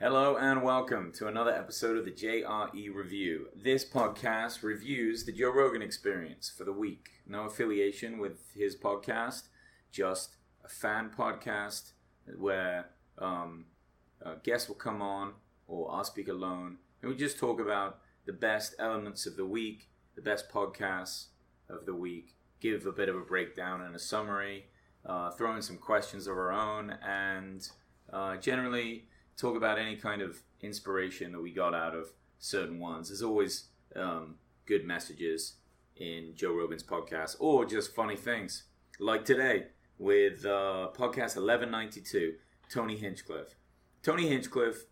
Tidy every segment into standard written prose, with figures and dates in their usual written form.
Hello and welcome to another episode of the JRE Review. This podcast reviews the Joe Rogan Experience for the week. No affiliation with his podcast, just a fan podcast where guests will come on or I'll speak alone and we just talk about the best elements of the week, the best podcasts of the week, give a bit of a breakdown and a summary, throw in some questions of our own, and generally talk about any kind of inspiration that we got out of certain ones. There's always good messages in Joe Rogan's podcast, or just funny things, like today with podcast 1192, Tony Hinchcliff. Tony Hinchcliff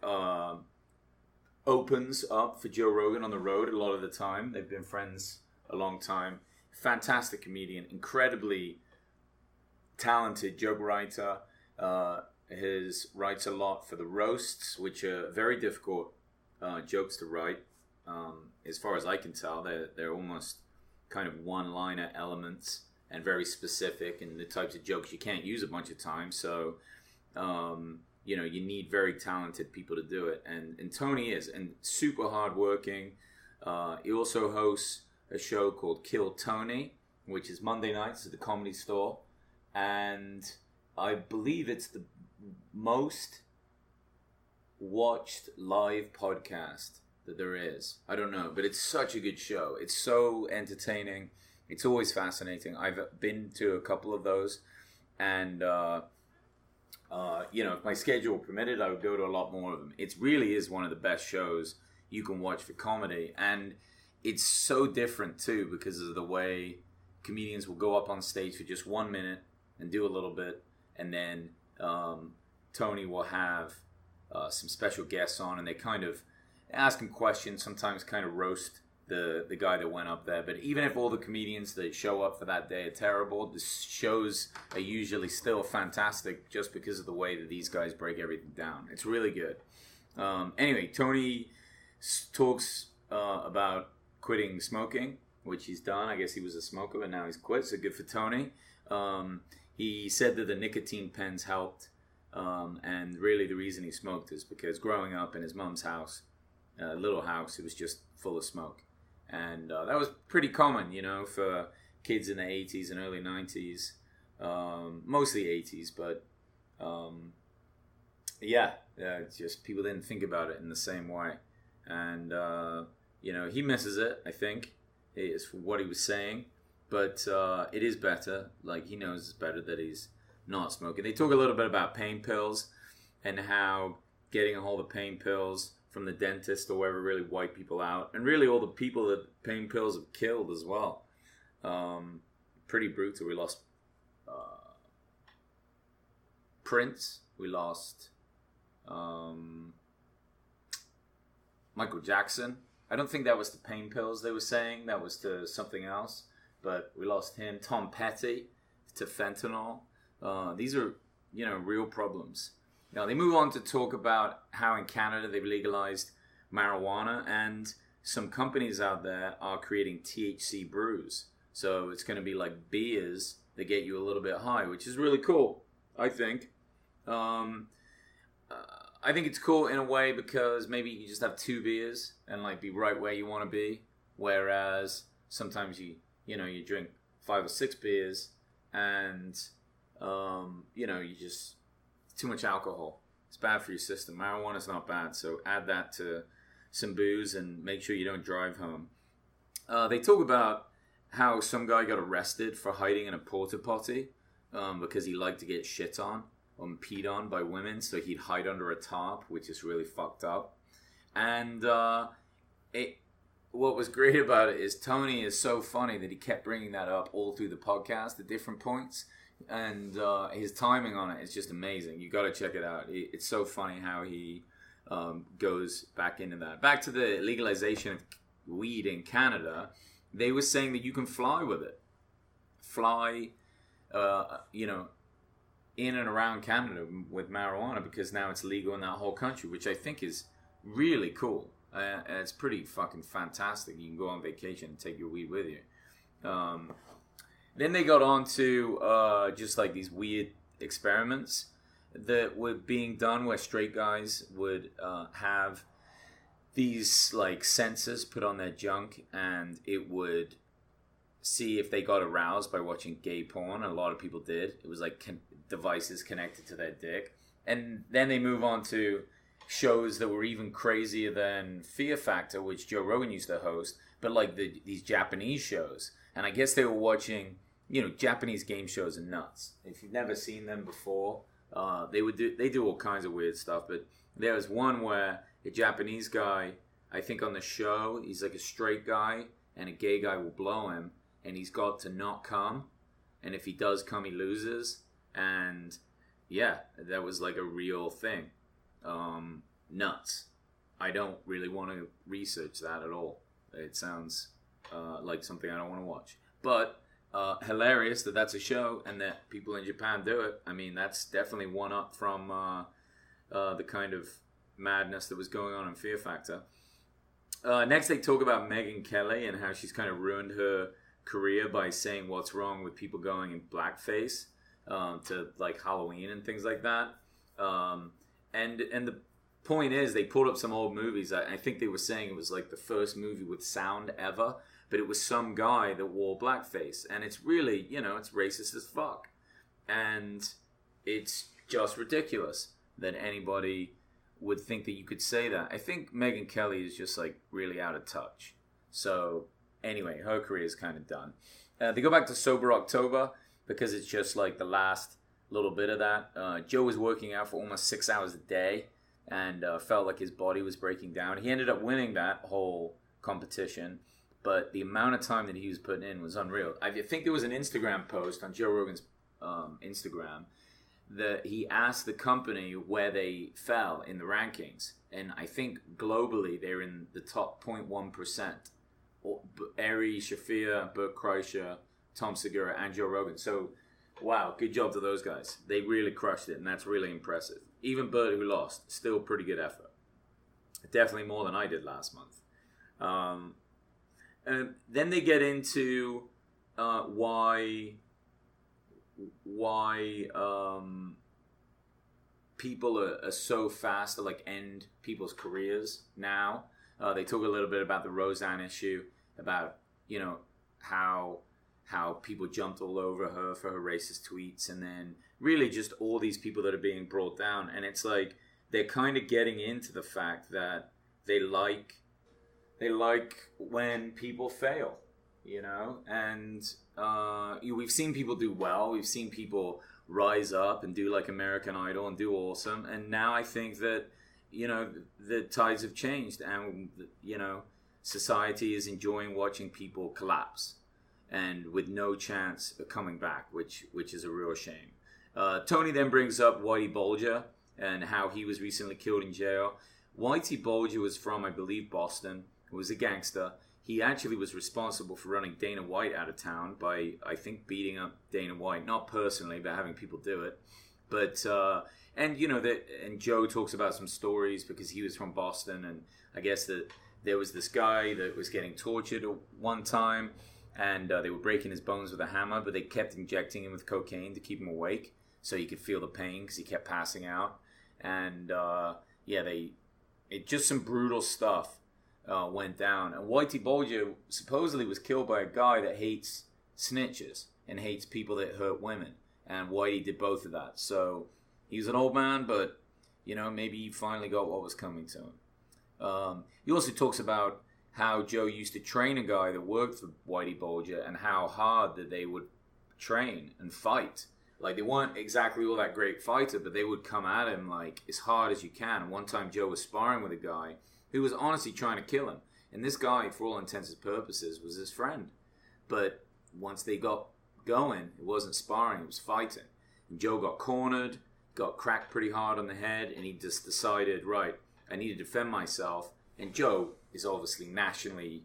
opens up for Joe Rogan on the road a lot of the time. They've been friends a long time. Fantastic comedian, incredibly talented joke writer. His writes a lot for the roasts, which are very difficult jokes to write. As far as I can tell, they're almost kind of one-liner elements and very specific, and the types of jokes you can't use a bunch of times. So, you need very talented people to do it, and Tony is, and super hardworking. He also hosts a show called Kill Tony, which is Monday nights at the Comedy Store, and I believe it's the most watched live podcast that there is. I don't know, but it's such a good show. It's so entertaining. It's always fascinating. I've been to a couple of those, and if my schedule permitted, I would go to a lot more of them. It really is one of the best shows you can watch for comedy, and it's so different too because of the way comedians will go up on stage for just 1 minute and do a little bit, and then Tony will have some special guests on, and they kind of ask him questions, sometimes kind of roast the guy that went up there. But even if all the comedians that show up for that day are terrible, the shows are usually still fantastic just because of the way that these guys break everything down. It's really good. Anyway, Tony talks about quitting smoking, which he's done. I guess he was a smoker, but now he's quit, so good for Tony. He said that the nicotine pens helped, and really the reason he smoked is because growing up in his mom's house, little house, it was just full of smoke. And that was pretty common, for kids in the 80s and early 90s, mostly 80s, but just people didn't think about it in the same way. And, he misses it, I think, is what he was saying. But it is better. Like, he knows it's better that he's not smoking. They talk a little bit about pain pills and how getting a hold of pain pills from the dentist or wherever really wipe people out. And really all the people that pain pills have killed as well. Pretty brutal. We lost Prince. We lost Michael Jackson. I don't think that was the pain pills they were saying. That was to something else. But we lost him. Tom Petty to fentanyl. These are, real problems. Now, they move on to talk about how in Canada they've legalized marijuana, and some companies out there are creating THC brews. So it's going to be like beers that get you a little bit high, which is really cool, I think. I think it's cool in a way because maybe you just have 2 beers and like be right where you want to be, whereas sometimes you drink 5 or 6 beers and, you just, too much alcohol. It's bad for your system. Marijuana's not bad, so add that to some booze and make sure you don't drive home. They talk about how some guy got arrested for hiding in a porta potty because he liked to get shit on or peed on by women, so he'd hide under a tarp, which is really fucked up. And what was great about it is Tony is so funny that he kept bringing that up all through the podcast at different points. And his timing on it is just amazing. You got to check it out. It's so funny how he goes back into that. Back to the legalization of weed in Canada, they were saying that you can fly with it. Fly, in and around Canada with marijuana because now it's legal in that whole country, which I think is really cool. And it's pretty fucking fantastic. You can go on vacation and take your weed with you. Then they got on to just like these weird experiments. that were being done where straight guys would have these like sensors put on their junk, and it would see if they got aroused by watching gay porn. A lot of people did. It was like devices connected to their dick. And then they move on to shows that were even crazier than Fear Factor, which Joe Rogan used to host, but like these Japanese shows. And I guess they were watching, Japanese game shows are nuts. If you've never seen them before, they do all kinds of weird stuff. But there was one where a Japanese guy, I think on the show, he's like a straight guy, and a gay guy will blow him, and he's got to not come, and if he does come, he loses. And yeah, that was like a real thing. Nuts. I don't really want to research that at all. It sounds like something I don't want to watch. But hilarious that that's a show and that people in Japan do it. I mean, that's definitely one up from the kind of madness that was going on in Fear Factor. Next, they talk about Megyn Kelly and how she's kind of ruined her career by saying what's wrong with people going in blackface to like Halloween and things like that. And the point is, they pulled up some old movies. I think they were saying it was like the first movie with sound ever, but it was some guy that wore blackface, and it's really, it's racist as fuck, and it's just ridiculous that anybody would think that you could say that. I think Megyn Kelly is just like really out of touch. So anyway, her career is kind of done. They go back to Sober October because it's just like the last little bit of that. Joe was working out for almost 6 hours a day and felt like his body was breaking down. He ended up winning that whole competition, but the amount of time that he was putting in was unreal. I think there was an Instagram post on Joe Rogan's Instagram that he asked the company where they fell in the rankings, and I think globally they're in the top 0.1%. Ari Shafir, Bert Kreischer, Tom Segura, and Joe Rogan. So, wow, good job to those guys. They really crushed it, and that's really impressive. Even Bert, who lost, still pretty good effort. Definitely more than I did last month. And then they get into why people are so fast to like end people's careers now. They talk a little bit about the Roseanne issue, about how people jumped all over her for her racist tweets, and then really just all these people that are being brought down. And it's like they're kind of getting into the fact that they like when people fail, and we've seen people do well. We've seen people rise up and do like American Idol and do awesome. And now I think that, the tides have changed, and, society is enjoying watching people collapse and with no chance of coming back, which is a real shame. Tony then brings up Whitey Bulger and how he was recently killed in jail. Whitey Bulger was from, I believe, Boston. He was a gangster. He actually was responsible for running Dana White out of town by, I think, beating up Dana White. Not personally, but having people do it. But, and Joe talks about some stories because he was from Boston, and I guess that there was this guy that was getting tortured one time, and they were breaking his bones with a hammer, but they kept injecting him with cocaine to keep him awake so he could feel the pain because he kept passing out. And, just some brutal stuff went down. And Whitey Bulger supposedly was killed by a guy that hates snitches and hates people that hurt women. And Whitey did both of that. So he's an old man, but, maybe he finally got what was coming to him. He also talks about how Joe used to train a guy that worked for Whitey Bulger and how hard that they would train and fight. Like, they weren't exactly all that great fighter, but they would come at him, like, as hard as you can. And one time Joe was sparring with a guy who was honestly trying to kill him. And this guy, for all intents and purposes, was his friend. But once they got going, it wasn't sparring, it was fighting. And Joe got cornered, got cracked pretty hard on the head, and he just decided, right, I need to defend myself. And Joe is obviously nationally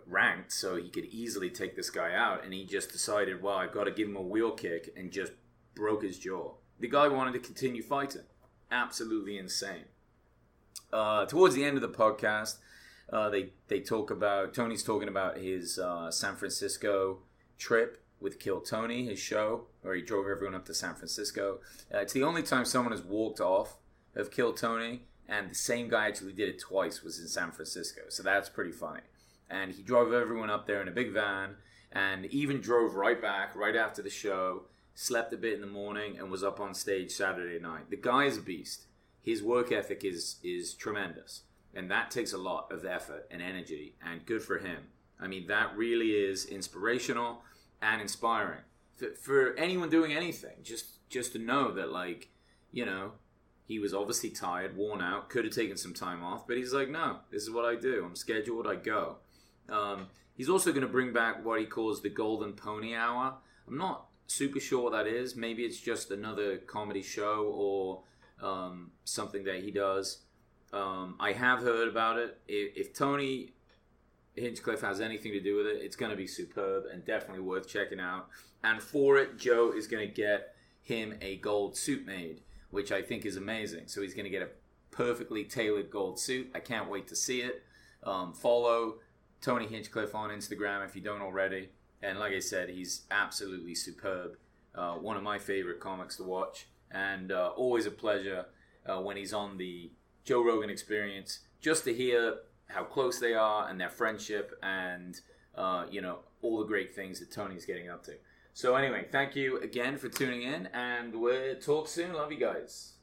ranked, so he could easily take this guy out, and he just decided, well, I've got to give him a wheel kick, and just broke his jaw. The guy wanted to continue fighting. Absolutely insane. Towards the end of the podcast, they talk about, Tony's talking about his San Francisco trip with Kill Tony, his show, where he drove everyone up to San Francisco. It's the only time someone has walked off of Kill Tony, and the same guy actually did it twice, was in San Francisco. So that's pretty funny. And he drove everyone up there in a big van, and even drove right back right after the show, slept a bit in the morning, and was up on stage Saturday night. The guy is a beast. His work ethic is tremendous. And that takes a lot of effort and energy, and good for him. I mean, that really is inspirational and inspiring. For anyone doing anything, just to know that, like, you know, he was obviously tired, worn out, could have taken some time off, but he's like, no, this is what I do. I'm scheduled, I go. He's also going to bring back what he calls the Golden Pony Hour. I'm not super sure what that is. Maybe it's just another comedy show or something that he does. I have heard about it. If Tony Hinchcliff has anything to do with it, it's going to be superb and definitely worth checking out. And for it, Joe is going to get him a gold suit made, which I think is amazing. So he's going to get a perfectly tailored gold suit. I can't wait to see it. Follow Tony Hinchcliff on Instagram if you don't already. And like I said, he's absolutely superb. One of my favorite comics to watch. And always a pleasure when he's on the Joe Rogan Experience, just to hear how close they are and their friendship and, you know, all the great things that Tony's getting up to. So anyway, thank you again for tuning in, and we'll talk soon. Love you guys.